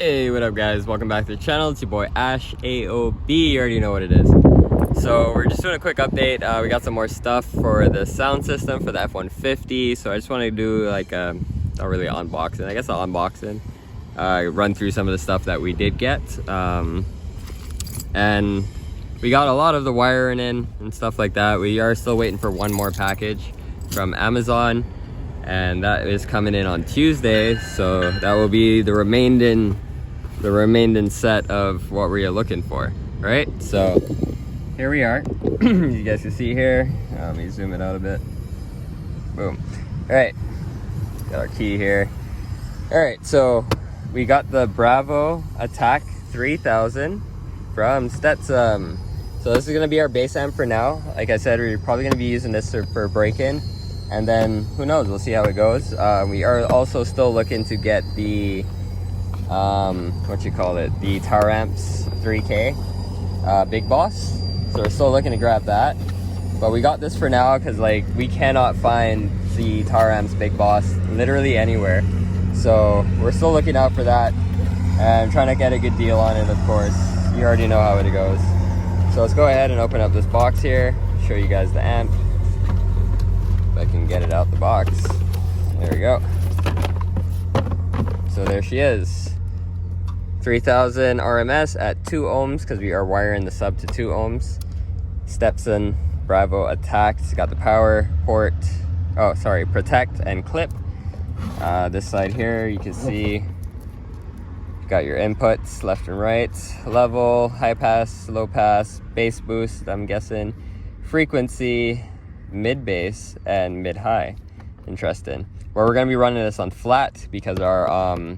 Hey, what up guys? Welcome back to the channel. It's your boy Ash AOB. You already know what it is. So we're just doing a quick update. We got some more stuff for the sound system for the F150. So I just wanted to do like not really unboxing, I guess an unboxing. Run through some of the stuff that we did get. And we got a lot of the wiring in and stuff like that. We are still waiting for one more package from Amazon, and that is coming in on Tuesday. So that will be the remaining set of what we are looking for, right? So here we are. You guys can see here. Let me zoom it out a bit. Boom. All right, got our key here. All right, so we got the Bravo Attack 3000 from Stetson. So this is gonna be our bass amp for now. Like I said, we're probably gonna be using this for break-in, and then who knows, we'll see how it goes. We are also still looking to get the the Tower Amps 3K Big Boss. So we're still looking to grab that, but we got this for now because like we cannot find the Tower Amps Big Boss literally anywhere. So we're still looking out for that and trying to get a good deal on it, of course. You already know how it goes. So let's go ahead and open up this box here, show you guys the amp. If I can get it out the box. There we go. So there she is. 3000 RMS at 2 ohms because we are wiring the sub to 2 ohms. Stetson Bravo Attack. It's got the power port, protect and clip. This side here you can see you've got your inputs left and right, level, high pass, low pass, bass boost, I'm guessing, frequency, mid bass, and mid high. Interesting. Well, we're going to be running this on flat because our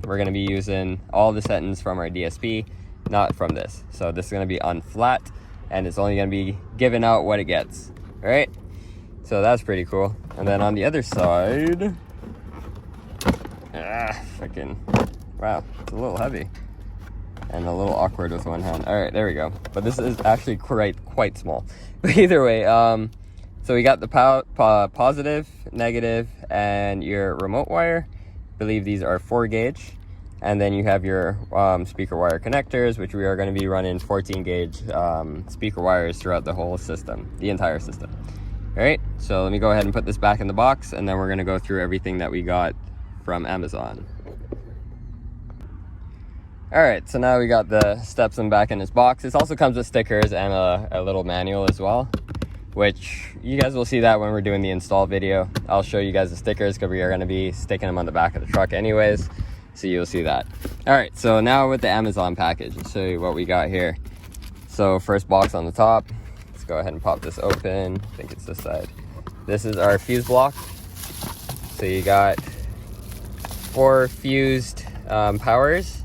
we're going to be using all the settings from our DSP, not from this. So this is going to be on flat, and it's only going to be giving out what it gets. All right, so that's pretty cool. And then on the other side, wow, it's a little heavy and a little awkward with one hand. All right, there we go. But this is actually quite small. But either way, so we got the positive, negative, and your remote wire. I believe these are 4 gauge. And then you have your speaker wire connectors, which we are going to be running 14 gauge speaker wires throughout the whole system, the entire system. All right, so let me go ahead and put this back in the box, and then we're going to go through everything that we got from Amazon. All right, so now we got the Stetson back in this box. This also comes with stickers and a little manual as well, which you guys will see that when we're doing the install video. I'll show you guys the stickers because we are going to be sticking them on the back of the truck anyways, so you'll see that. All right, so now with the Amazon package, I'll show you what we got here. So first box on the top, let's go ahead and pop this open. I think it's this side. This is our fuse block. So you got 4 fused powers,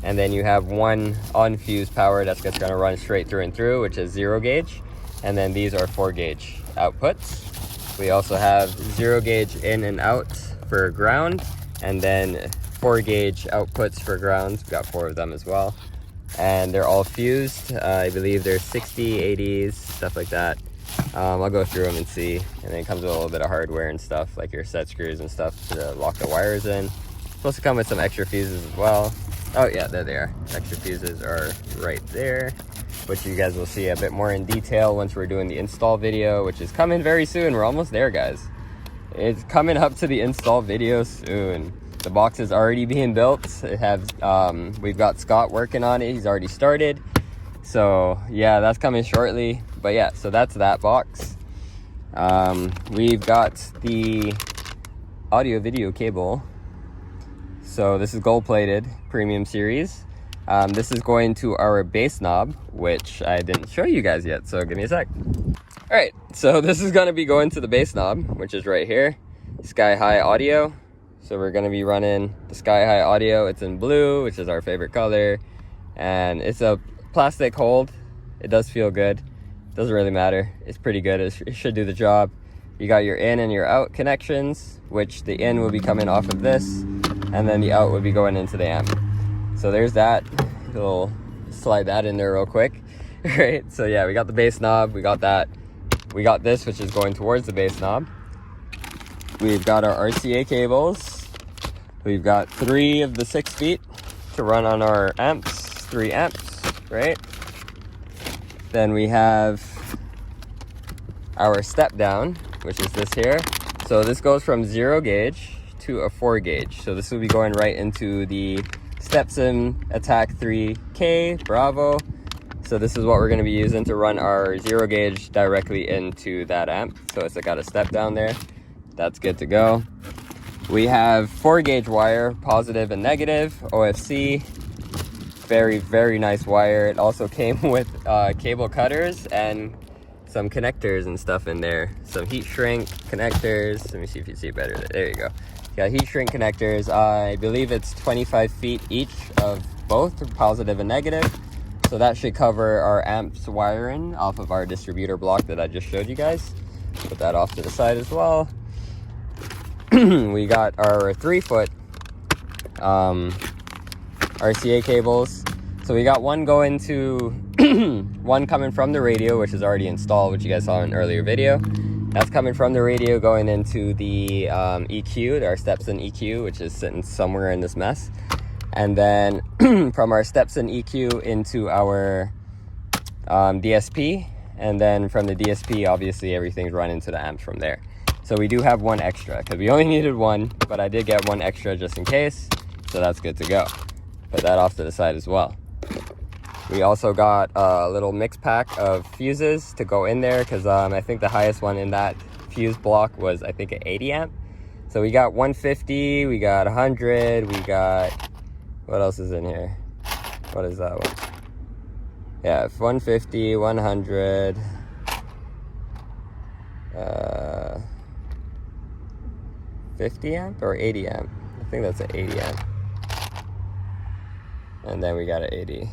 and then you have 1 unfused power that's just going to run straight through and through, which is 0 gauge. And then these are 4 gauge outputs. We also have 0 gauge in and out for ground, and then 4 gauge outputs for grounds. We've got 4 of them as well, and they're all fused. I believe they're 60, 80s, stuff like that. I'll go through them and see. And then it comes with a little bit of hardware and stuff, like your set screws and stuff to lock the wires in. Supposed to come with some extra fuses as well. Oh yeah, there they are. Extra fuses are right there, which you guys will see a bit more in detail once we're doing the install video, which is coming very soon. We're almost there, guys. It's coming up to the install video soon. The box is already being built. We've got Scott working on it. He's already started. So yeah, that's coming shortly. But yeah, so that's that box. We've got the audio video cable. So this is gold plated premium series. This is going to our bass knob, which I didn't show you guys yet, so give me a sec. All right, so this is gonna be going to the bass knob, which is right here, Sky High Audio. So we're gonna be running the Sky High Audio. It's in blue, which is our favorite color, and it's a plastic hold. It does feel good. Doesn't really matter. It's pretty good. It should do the job. You got your in and your out connections, which the in will be coming off of this, and then the out will be going into the amp. So there's that. We'll slide that in there real quick. Right, so yeah, we got the bass knob, we got that. We got this, which is going towards the bass knob. We've got our RCA cables. We've got 3 of the 6 feet. to run on our amps, 3 amps, right? Then we have our step down, which is this here. So this goes from 0 gauge to a 4 gauge. So this will be going right into the Stepson Attack 3K Bravo. So this is what we're going to be using to run our 0 gauge directly into that amp. So it's got a step down there. That's good to go. We have 4 gauge wire, positive and negative, OFC. Very, very nice wire. It also came with cable cutters and some connectors and stuff in there. Some heat shrink connectors. Let me see if you see it better. There you go. Got heat shrink connectors. I believe it's 25 feet each of both, positive and negative. So that should cover our amps wiring off of our distributor block that I just showed you guys. Put that off to the side as well. We got our 3-foot RCA cables. So we got one going to one coming from the radio, which is already installed, which you guys saw in an earlier video. That's coming from the radio going into the EQ, our Stepson EQ, which is sitting somewhere in this mess. And then from our Stepson EQ into our DSP. And then from the DSP, obviously everything's running to the amps from there. So we do have one extra, because we only needed one, but I did get one extra just in case. So that's good to go. Put that off to the side as well. We also got a little mix pack of fuses to go in there, because I think the highest one in that fuse block was, I think, an 80 amp. So we got 150, we got 100, we got, what else is in here? What is that one? Yeah, 150, 100, 50 amp or 80 amp? I think that's an 80 amp. And then we got an 80.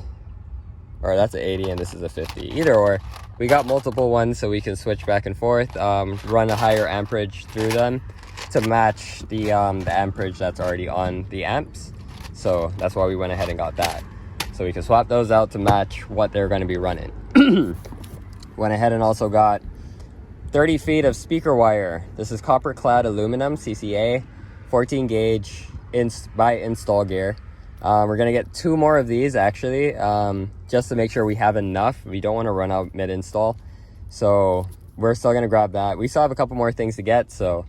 Or that's an 80 and this is a 50. Either or. We got multiple ones so we can switch back and forth. Run a higher amperage through them to match the amperage that's already on the amps. So that's why we went ahead and got that. So we can swap those out to match what they're going to be running. Went ahead and also got 30 feet of speaker wire. This is copper clad aluminum, CCA, 14 gauge by install gear. We're gonna get 2 more of these actually, just to make sure we have enough. We don't want to run out mid install, so we're still gonna grab that. We still have a couple more things to get, so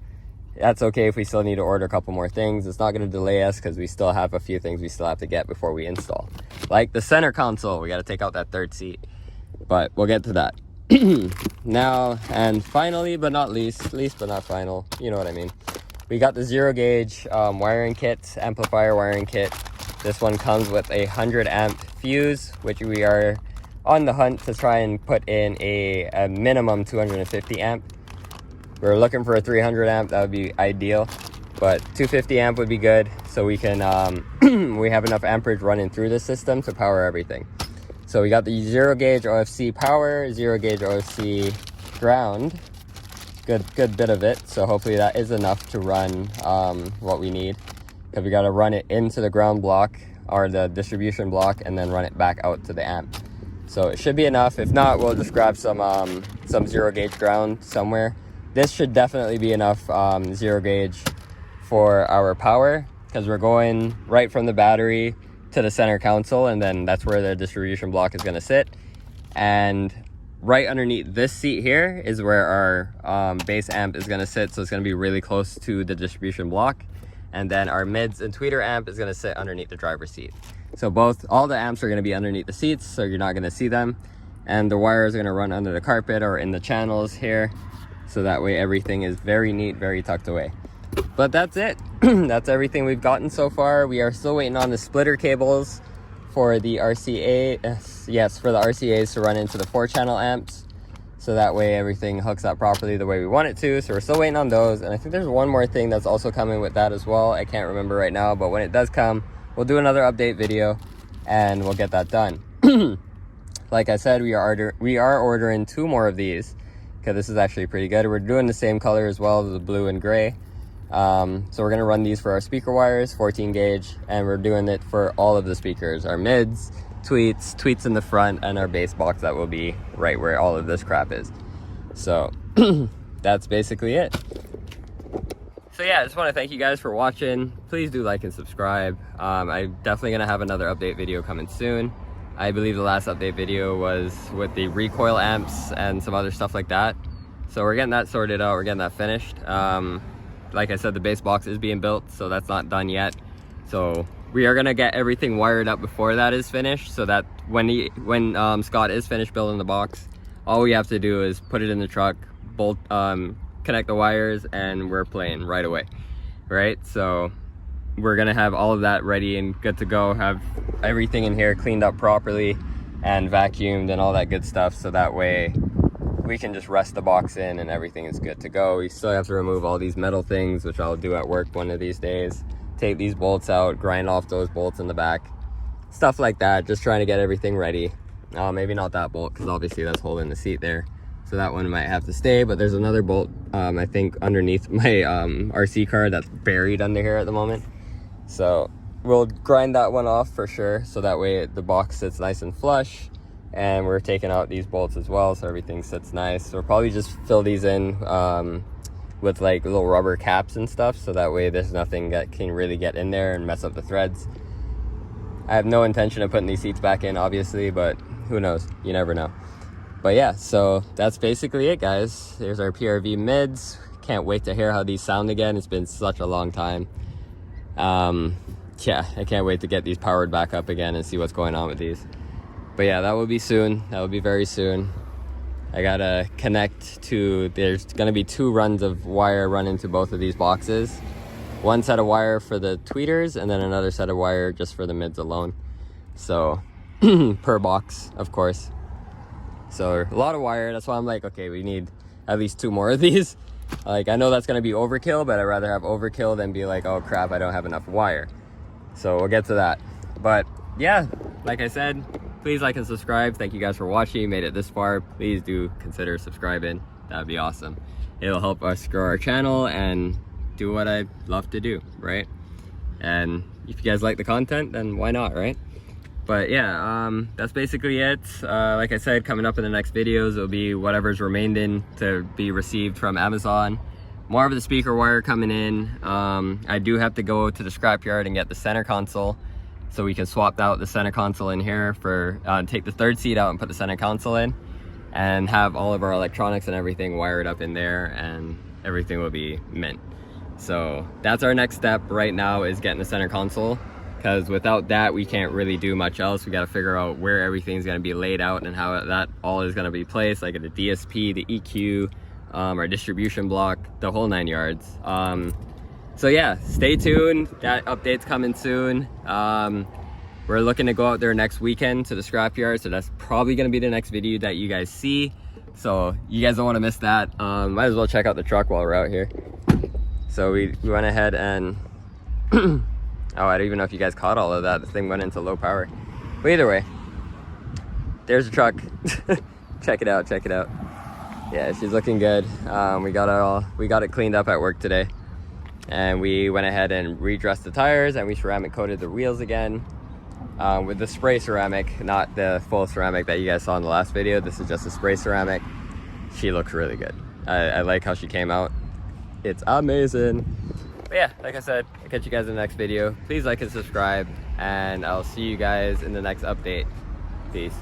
that's okay if we still need to order a couple more things. It's not gonna delay us because we still have a few things we still have to get before we install, like the center console. We got to take out that 3rd seat, but we'll get to that. Now, and finally but not least but not final, you know what I mean, we got the 0 gauge wiring kit, amplifier wiring kit. This one comes with a 100 amp fuse, which we are on the hunt to try and put in a minimum 250 amp. We're looking for a 300 amp, that would be ideal, but 250 amp would be good, so we can we have enough amperage running through the system to power everything. So we got the 0 gauge OFC power, 0 gauge OFC ground, good bit of it. So hopefully that is enough to run what we need, because we got to run it into the ground block or the distribution block and then run it back out to the amp. So it should be enough. If not, we'll just grab some 0 gauge ground somewhere. This should definitely be enough 0 gauge for our power, because we're going right from the battery to the center console, and then that's where the distribution block is going to sit. And right underneath this seat here is where our base amp is going to sit, so it's going to be really close to the distribution block. And then our mids and tweeter amp is going to sit underneath the driver's seat. So all the amps are going to be underneath the seats, so you're not going to see them. And the wires are going to run under the carpet or in the channels here, so that way everything is very neat, very tucked away. But that's it. That's everything we've gotten so far. We are still waiting on the splitter cables for the RCA. Yes, for the RCAs to run into the 4-channel amps, so that way everything hooks up properly the way we want it to. So we're still waiting on those, and I think there's one more thing that's also coming with that as well. I can't remember right now, but when it does come, we'll do another update video and we'll get that done. Like I said, we are ordering 2 more of these, because this is actually pretty good. We're doing the same color as well, the blue and gray. So we're going to run these for our speaker wires, 14 gauge, and we're doing it for all of the speakers, our mids, tweets in the front, and our bass box that will be right where all of this crap is. So that's basically it. So yeah, I just want to thank you guys for watching. Please do like and subscribe. I'm definitely gonna have another update video coming soon. I believe the last update video was with the recoil amps and some other stuff like that. So we're getting that sorted out, we're getting that finished. Like I said, the base box is being built, so that's not done yet. So we are gonna get everything wired up before that is finished, so that when Scott is finished building the box, all we have to do is put it in the truck, bolt, connect the wires, and we're playing right away, right? So we're gonna have all of that ready and good to go, have everything in here cleaned up properly and vacuumed and all that good stuff, so that way we can just rest the box in and everything is good to go. We still have to remove all these metal things, which I'll do at work one of these days. Take these bolts out, grind off those bolts in the back, stuff like that, just trying to get everything ready. Maybe not that bolt, because obviously that's holding the seat there, so that one might have to stay. But there's another bolt, I think underneath my RC car that's buried under here at the moment. So we'll grind that one off for sure, so that way the box sits nice and flush. And we're taking out these bolts as well, so everything sits nice. So we'll probably just fill these in with like little rubber caps and stuff, so that way there's nothing that can really get in there and mess up the threads. I have no intention of putting these seats back in, obviously, but who knows, you never know. But yeah, so that's basically it, guys. There's our PRV mids. Can't wait to hear how these sound again. It's been such a long time. Yeah, I can't wait to get these powered back up again and see what's going on with these. But yeah, that will be soon. That will be very soon. I gotta connect to, there's gonna be 2 runs of wire running to both of these boxes. One set of wire for the tweeters, and then another set of wire just for the mids alone. So, per box, of course. So a lot of wire, that's why I'm like, okay, we need at least 2 more of these. Like, I know that's gonna be overkill, but I'd rather have overkill than be like, oh crap, I don't have enough wire. So we'll get to that. But yeah, like I said, please like and subscribe. Thank you guys for watching. You made it this far. Please do consider subscribing. That would be awesome. It'll help us grow our channel and do what I love to do, right? And if you guys like the content, then why not, right? But yeah, that's basically it. Like I said, coming up in the next videos, it'll be whatever's remaining to be received from Amazon. More of the speaker wire coming in. I do have to go to the scrapyard and get the center console, so we can swap out the center console in here for, take the 3rd seat out and put the center console in, and have all of our electronics and everything wired up in there, and everything will be mint. So that's our next step right now, is getting the center console, because without that we can't really do much else. We got to figure out where everything's going to be laid out and how that all is going to be placed, like the DSP, the EQ, our distribution block, the whole 9 yards. So yeah, stay tuned. That update's coming soon. We're looking to go out there next weekend to the scrapyard, so that's probably going to be the next video that you guys see. So you guys don't want to miss that. Might as well check out the truck while we're out here. So we went ahead and oh, I don't even know if you guys caught all of that. The thing went into low power. But either way, there's the truck. Check it out, check it out. Yeah, she's looking good. We got it cleaned up at work today. And we went ahead and redressed the tires, and we ceramic coated the wheels again with the spray ceramic, not the full ceramic that you guys saw in the last video. This is just a spray ceramic. She looks really good. I like how she came out. It's amazing. But yeah, like I said, I'll catch you guys in the next video. Please like and subscribe, and I'll see you guys in the next update. Peace.